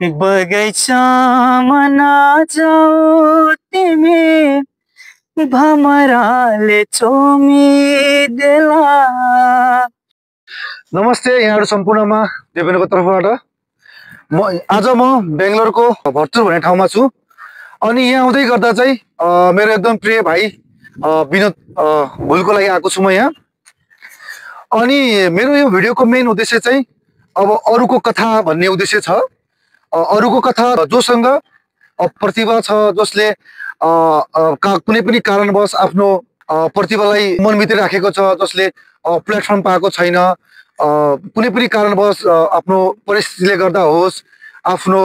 बगैँचामा नजाऊ तिमी, भमराले चोमिदेला। नमस्ते यहाँहरु सम्पूर्णमा देवेन्द्रको तर्फबाट। आज म बेंगलोरको भर्तुर भन्ने ठाउँमा छु। अनि यहाँ आउँदै गर्दा चाहिँ मेरो एकदम प्रिय भाइ विनोद भुलको लागि आएको छु म यहाँ। अनि मेरो यो भिडियोको मेन उद्देश्य चाहिँ अब अरूको कथा भन्ने उद्देश्य छ। अरूको कथा जोसँग प्रतिभा छ, जसले कुनै पनि कारणवश आफ्नो प्रतिभालाई मनभित्र राखेको छ, जसले प्लेटफर्म पाएको छैन, कुनै पनि कारणवश आफ्नो परिस्थितिले गर्दा होस्, आफ्नो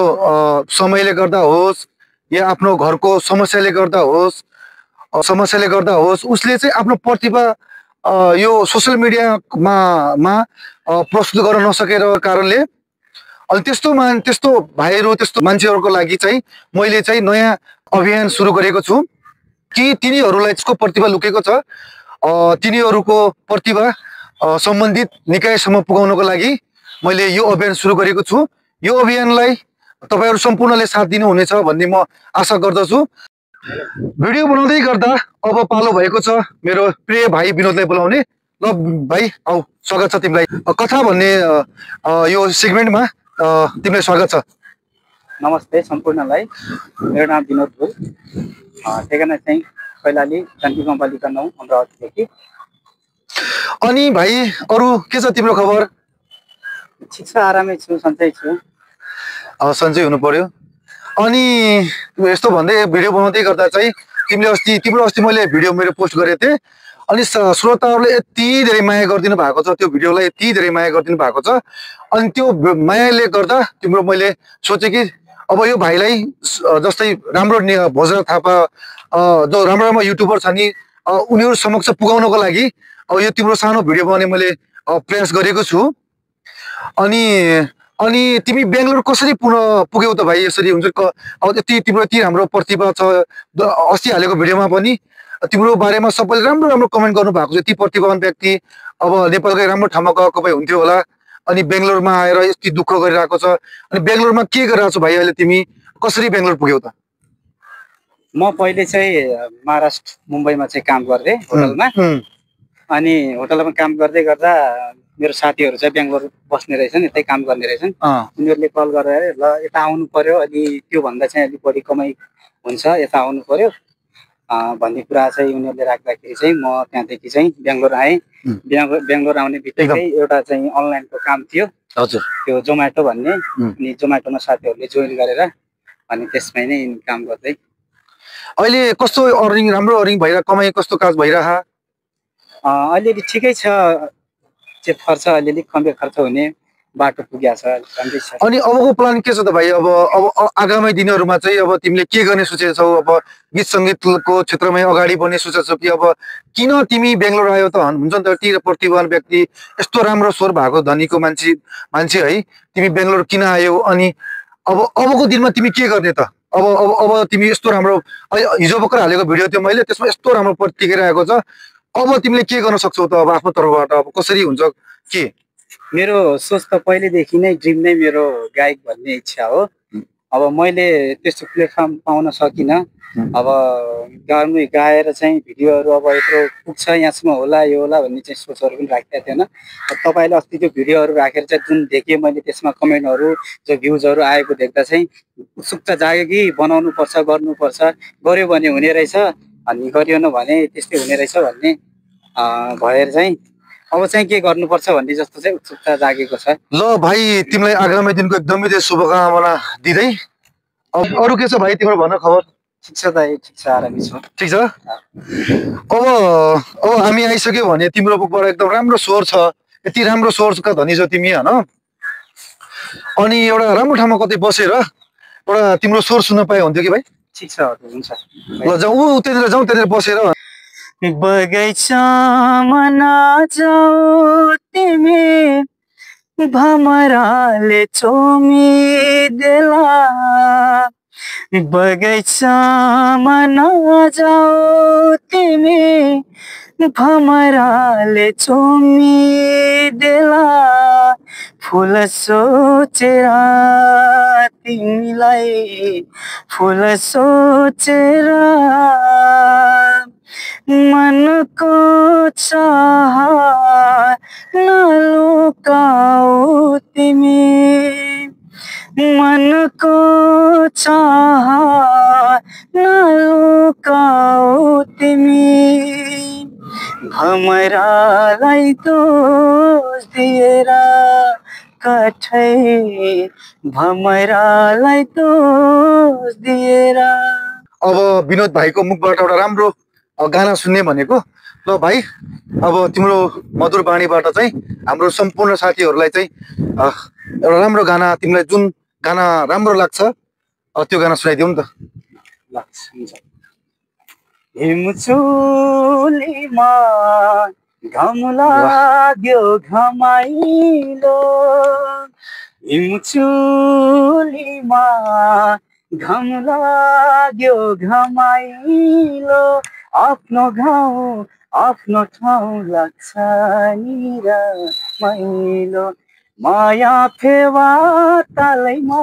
समयले गर्दा होस्, या आफ्नो घरको समस्याले गर्दा होस्, उसले चाहिँ आफ्नो प्रतिभा यो सोशल मिडियामा प्रस्तुत गर्न नसकेर कारणले अनि त्यस्तो भाइहरू, त्यस्तो मान्छेहरूको लागि चाहिँ मैले चाहिँ नयाँ अभियान सुरु गरेको छु कि तिनीहरूलाई त्यसको प्रतिभा लुकेको छ, तिनीहरूको प्रतिभा सम्बन्धित निकायसम्म पुगाउनको लागि मैले यो अभियान सुरु गरेको छु। यो अभियानलाई तपाईहरु सम्पूर्णले साथ दिनुहुनेछ भन्ने म आशा गर्दछु। भिडियो बनाउँदै गर्दा अब पालो भएको छ मेरो प्रिय भाइ विनोदलाई बोलाउने। ल भाइ, आऊ, स्वागत छ तिमीलाई कथा भन्ने यो सेगमेन्टमा। तिमीलाई स्वागत छ। नमस्ते सम्पूर्णलाई। मेरो नाम विनोद भुल, ठेगाना चाहिँ कैलाली जानकी गाउँपालिका 9 अमरावतीदेखि। अनि भाइ अरु के छ तिम्रो खबर? ठिक छ, आरामै छु, सन्चै छु। सन्चै हुनु पर्यो। अनि यस्तो भन्दै भिडियो बनाउँदै गर्दा चाहिँ तिम्रो अस्ति मैले भिडियो मेरो पोस्ट गरेको थिएँ। अनि श्रोताहरूले यति धेरै माया गरिदिनु भएको छ, त्यो भिडियोलाई यति धेरै माया गरिदिनु भएको छ। अनि त्यो मायाले गर्दा तिम्रो मैले सोचेँ कि अब यो भाइलाई जस्तै राम्रो भोजरा थापा जो राम्रो राम्रो युट्युबर छ नि, उनीहरू समक्ष पुगाउनको लागि अब यो तिम्रो सानो भिडियो बनाउने मैले प्रयास गरेको छु। अनि तिमी बेंगलोर कसरी पुग्यौ त भाइ? यसरी हुन्छ अब यति तिम्रो यति राम्रो प्रतिभा छ। अस्ति हालेको भिडियोमा पनि तिम्रो बारेमा सबैले राम्रो राम्रो कमेन्ट गर्नु भएको छ। यति प्रतिभावान व्यक्ति अब नेपालकै राम्रो ठाउँमा गएको भए हुन्थ्यो होला, अनि बेंगलोरमा आएर यति दुःख गरिरहेको छ। अनि बेंगलोरमा के गरिरहेको छ भाइ अहिले? तिमी कसरी बेंगलोर पुग्यौ त? म पहिले चाहिँ महाराष्ट्र मुम्बईमा चाहिँ काम गर्दै होटलमा। अनि होटलमा काम गर्दै गर्दा मेरो साथीहरू चाहिँ बेंगलोर बस्ने रहेछन्, यतै काम गर्ने रहेछन्। उनीहरूले कल गरेर ल यता आउनु पर्यो, अलि त्यो भन्दा चाहिँ अलिक बढी कमाइ हुन्छ, यता आउनु पर्यो भन्ने कुरा चाहिँ उनीहरूले राख्दाखेरि चाहिँ म त्यहाँदेखि चाहिँ बेंगलोर आएँ। बेंगलोर आउने बित्तिकै एउटा चाहिँ अनलाइनको काम थियो, हजुर, त्यो जोमेटो भन्ने। अनि जोमेटोमा साथीहरूले जोइन गरेर अनि त्यसमै नै काम गर्दै अहिले कस्तो अर्निङ, राम्रो अर्निङ भइरहेको, कमाइ कस्तो काज भइरहेको? अलिअलि ठिकै छ, चाहिँ खर्च अलिअलि कमै खर्च हुने बाटो पुगेको छ, राम्रै छ। अनि अबको प्लान के छ त भाइ? अब आगामी दिनहरूमा चाहिँ अब तिमीले के गर्ने सोचेछौ? अब गीत सङ्गीतको क्षेत्रमै अगाडि बढ्ने सोचेछौ कि अब किन तिमी बेंगलोर आयो त? हुन्छ नि त यति प्रतिभावान व्यक्ति, यस्तो राम्रो स्वर भएको धनीको मान्छे है, तिमी बेंगलोर किन आयो? अनि अबको दिनमा तिमी के गर्ने त? अब तिमी यस्तो राम्रो हिजो भर्खर हालेको भिडियो थियो मैले, त्यसमा यस्तो राम्रो प्रतिक्रिया आएको छ। अब तिमीले के गर्न सक्छौ त? अब आफ्नो तर्फबाट अब कसरी हुन्छ के? मेरो सोच त पहिलेदेखि नै, ड्रिम नै मेरो गायक भन्ने इच्छा हो। अब मैले त्यस्तो प्लेटफर्म पाउन सकिनँ। अब गाउनु गाएर चाहिँ भिडियोहरू अब यत्रो पुग्छ, यहाँसम्म होला, यो होला भन्ने चाहिँ सोचहरू पनि राखेको थिएन। तपाईँले अस्ति त्यो भिडियोहरू राखेर चाहिँ जुन देखेँ मैले, त्यसमा कमेन्टहरू, जो भ्युजहरू आएको देख्दा चाहिँ उत्सुकता जाग्यो कि बनाउनुपर्छ, गर्नुपर्छ, गऱ्यो भने हुने रहेछ, अनि गरिएन भने त्यस्तै हुने रहेछ भन्ने भएर चाहिँ अब चाहिँ के गर्नुपर्छ भन्ने जस्तो चाहिँ उत्सुकता जागेको छ। ल भाइ, तिमीलाई आगामी दिनको एकदमै धेरै शुभकामना दिँदै अब अरू के छ भाइ तिम्रो भन खबर? ठिक छ दाइ, ठिक छ, आरामै छु। ठिक छ। अब हामी आइसक्यो भने तिम्रो बुकबाट एकदम राम्रो स्वर छ, यति राम्रो स्वरका धनी छौ तिमी हैन? अनि एउटा राम्रो ठाउँमा कतै बसेर एउटा तिम्रो स्वर सुन्न पाए हुन्थ्यो कि भाइ? ठिक छ, हुन्छ। ल जाऊ, त्यहाँनिर बसेर बगैँचामा नजाऊ तिमी, भमराले चोमिदेला। बगैँचामा नजाऊ तिमी, भमराले चोमिदेला। फुल सोचेर तिमीलाई फुल सोचेर मनको चाह नलुकाऊ तिमी मनको चाह नलुकाऊ तिमी भमरालाई दोष दिएर कठै भमरालाई दोष दिएर। अब विनोद भाइको मुखबाट एउटा राम्रो गाना सुन्ने भनेको ल भाइ अब तिम्रो मधुर बाणीबाट चाहिँ हाम्रो सम्पूर्ण साथीहरूलाई चाहिँ एउटा राम्रो गाना तिमीलाई जुन गाना राम्रो लाग्छ त्यो गाना सुनाइदिउँ नि त। हिमचुलीमा घम लाग्यो घमाइलो हिमचुलीमा घम लाग्यो घमाइलो आफ्नो गाउँ आफ्नो ठाउँ लाग्छ नि रमाइलो माया फेवा तालैमा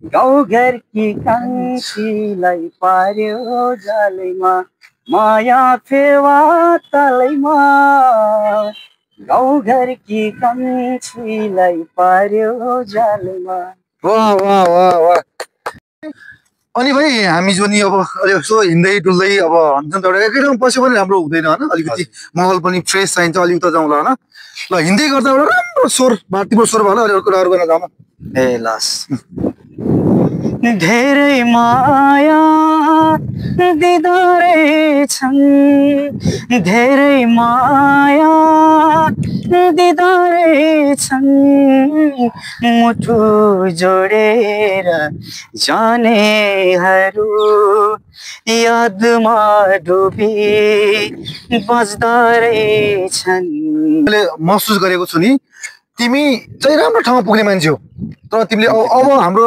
गाउँघरकी कान्छीलाई पार्यो जालैमा माया फेवा तालैमा गाउँघरकी कान्छीलाई पार्यो जालैमा। वाह वाह वाह वाह। अनि भाइ हामी जो नि अब यसो हिँड्दै डुल्दै अब हुन्छ नि त एउटा एकै ठाउँ बस्यो भने राम्रो हुँदैन होइन अलिकति माहौल पनि फ्रेस चाहिन्छ अलि उता जाउँला होइन ल हिँड्दै गर्दा एउटा राम्रो स्वर तिम्रो स्वर भयो होला अर्को गाना जाउँ ए लस धेरै माया दिँदो रहेछन् धेरै माया दिँदो रहेछन् मुटु जोडेर जानेहरू यादमा डुबी बस्दो रहेछन्। मैले महसुस गरेको छु नि तिमी चाहिँ राम्रो ठाउँमा पुग्ने मान्छे हो तर तिमीले अब हाम्रो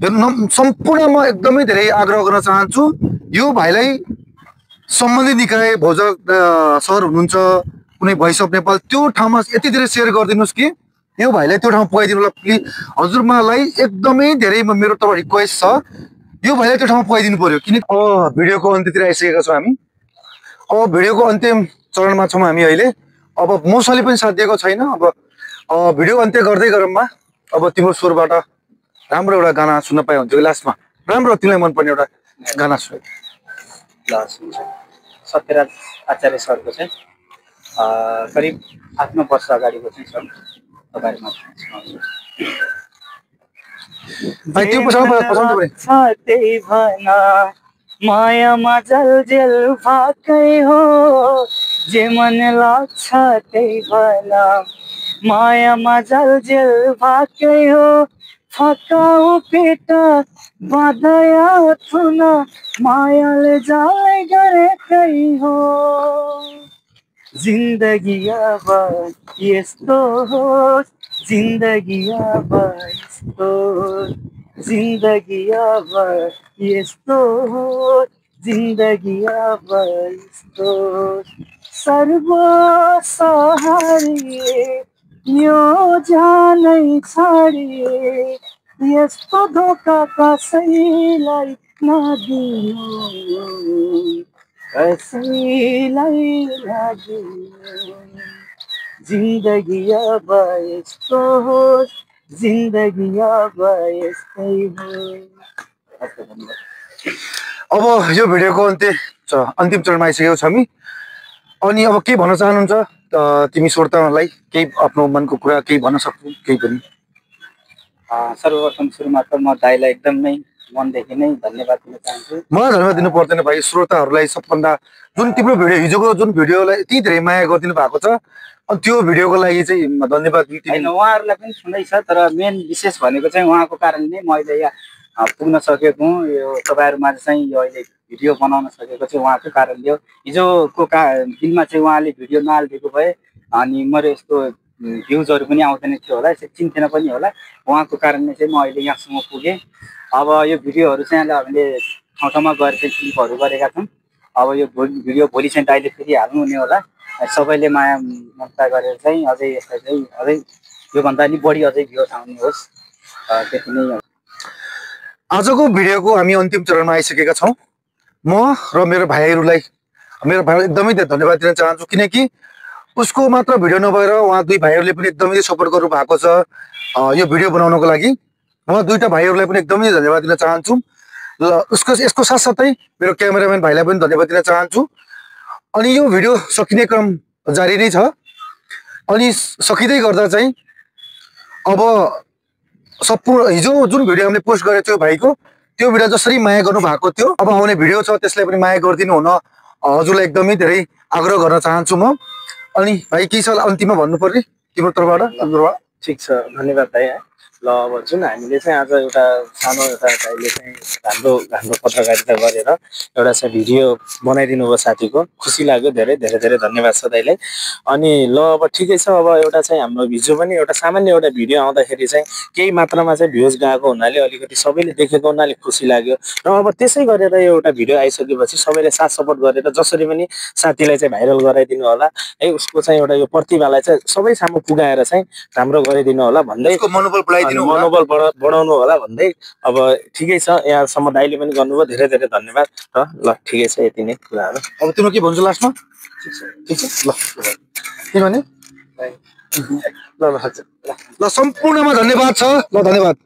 सम्पूर्ण म एकदमै धेरै आग्रह गर्न चाहन्छु यो भाइलाई सम्बन्धित निकाय भोजक सर हुनुहुन्छ कुनै भोइस अफ नेपाल त्यो ठाउँमा यति धेरै सेयर गरिदिनुहोस् कि यो भाइलाई त्यो ठाउँमा पुगाइदिनु होला प्लिज हजुरमालाई एकदमै धेरै मेरो तर्फ रिक्वेस्ट छ यो भाइलाई त्यो ठाउँमा पुगाइदिनु पर्यो किन भिडियोको अन्त्यतिर आइसकेका छौँ हामी अब भिडियोको अन्तिम चरणमा छौँ हामी अहिले अब मौसमले पनि साथ दिएको छैन अब भिडियो अन्त्य गर्दै गरौँमा अब तिम्रो स्वरबाट राम्रो एउटा गाना सुन्न पाए हुन्छ कि लास्टमा राम्रो तिमीलाई मनपर्ने एउटा गाना सुन। सत्यराज आचार्य सरको चाहिँ करिब 8-9 वर्ष अगाडिको चाहिँ सर तपाईँहरूमा त्यही भना मायामा जलजेल भाकै हो जे मन लाग्छ त्यही भना मायामा जलजेल भाकै हो फकाउ पेट बाधया थुन मायाले जाले गरेकै हो जिन्दगी अब यस्तो होस् जिन्दगी अब यस्तो जिन्दगी अब यस्तो होस् जिन्दगी अब यस्तो सर्वसहारिए यो जानै छाडिए यस्तो धोका कसैलाई नदिनु कसैलाई नदिनु जिन्दगी अब यस्तो होस् जिन्दगी अब यस्तै हो। अब यो भिडियोको अन्तिम चरणमा आइसकेको छ हामी अनि अब के भन्न चाहनुहुन्छ तिमी श्रोताहरूलाई केही आफ्नो मनको कुरा केही भन्न सक्छौ केही पनि। सर्वप्रथम सुरुमा त म दाइलाई एकदमै मनदेखि नै धन्यवाद दिन चाहन्छु। मलाई धन्यवाद दिनु पर्दैन भाइ श्रोताहरूलाई सबभन्दा जुन तिम्रो भिडियो हिजोको जुन भिडियोलाई यति धेरै माया गरिदिनु भएको छ अनि त्यो भिडियोको लागि चाहिँ धन्यवाद होइन उहाँहरूलाई पनि सुन्दैछ तर मेन विशेष भनेको चाहिँ उहाँको कारणले म अहिले यहाँ पुग्न सकेको हुँ यो तपाईँहरूमा चाहिँ यो अहिले भिडियो बनाउन सकेको चाहिँ उहाँको कारणले हो। हिजोको दिनमा चाहिँ उहाँले भिडियो नहालिदिएको भए अनि मेरो यस्तो भ्युजहरू पनि आउँदैन थियो होला यसो चिन्थेन पनि होला उहाँको कारणले चाहिँ म अहिले यहाँसम्म पुगेँ। अब यो भिडियोहरू चाहिँ हामीले ठाउँ ठाउँमा गएर चाहिँ क्लिपहरू गरेका छौँ। अब यो भिडियो भोलि चाहिँ दाइले फेरि हाल्नु हुने होला सबैले माया ममता गरेर चाहिँ अझै यसलाई चाहिँ अझै योभन्दा नि बढी अझै भ्युज आउने होस् त्यति नै हो। आजको भिडियोको हामी अन्तिम चरणमा आइसकेका छौँ। म र मेरो भाइहरूलाई एकदमै धेरै धन्यवाद दिन चाहन्छु, किनकि उसको मात्र भिडियो नभएर उहाँ दुई भाइहरूले पनि एकदमै सपोर्ट गर्नु भएको छ यो भिडियो बनाउनको लागि। म दुईटा भाइहरूलाई पनि एकदमै धन्यवाद दिन चाहन्छु। ल यसको साथसाथै मेरो क्यामेराम्यान भाइलाई पनि धन्यवाद दिन चाहन्छु। अनि यो भिडियो सकिने क्रम जारी नै छ। अनि सकिँदै गर्दा चाहिँ अब सम्पूर्ण हिजो जुन भिडियो हामीले पोस्ट गरेको थियो भाइको, त्यो भिडियो जसरी माया गर्नु भएको थियो, अब आउने भिडियो छ त्यसलाई पनि माया गरिदिनु हुन हजुरलाई एकदमै धेरै आग्रह गर्न चाहन्छु म। अनि भाइ के छ अन्तिममा भन्नुपर्ने तिम्रो तर्फबाट? ठिक छ, धन्यवाद भाइ। ल अब जुन हामीले चाहिँ आज एउटा सानो एउटा भाइले चाहिँ हाम्रो पत्रकारिता गरेर एउटा चाहिँ भिडियो बनाइदिनु भयो साथीको, खुसी लाग्यो। धेरै धेरै धेरै धन्यवाद छ दाइलाई। अनि ल अब ठिकै छ, अब एउटा चाहिँ हाम्रो हिजो पनि एउटा सामान्य एउटा भिडियो आउँदाखेरि चाहिँ केही मात्रामा चाहिँ भ्युज गएको हुनाले अलिकति सबैले देखेको हुनाले खुसी लाग्यो। र अब त्यसै गरेर एउटा भिडियो आइसकेपछि सबैले साथ सपोर्ट गरेर जसरी पनि साथीलाई चाहिँ भाइरल गराइदिनु होला है, उसको चाहिँ एउटा यो प्रतिभालाई चाहिँ सबै सामु पुगाएर चाहिँ राम्रो गरिदिनु होला भन्दै, मनोबल बढाउनु होला भन्दै अब ठिकै छ। यहाँसम्म दाइले पनि गर्नुभयो, धेरै धेरै धन्यवाद। र ल ठिकै छ, यति नै कुराहरू। अब तिम्रो के भन्छु लास्टमा? ठिक छ ल के भने ल सम्पूर्णमा धन्यवाद छ। ल धन्यवाद।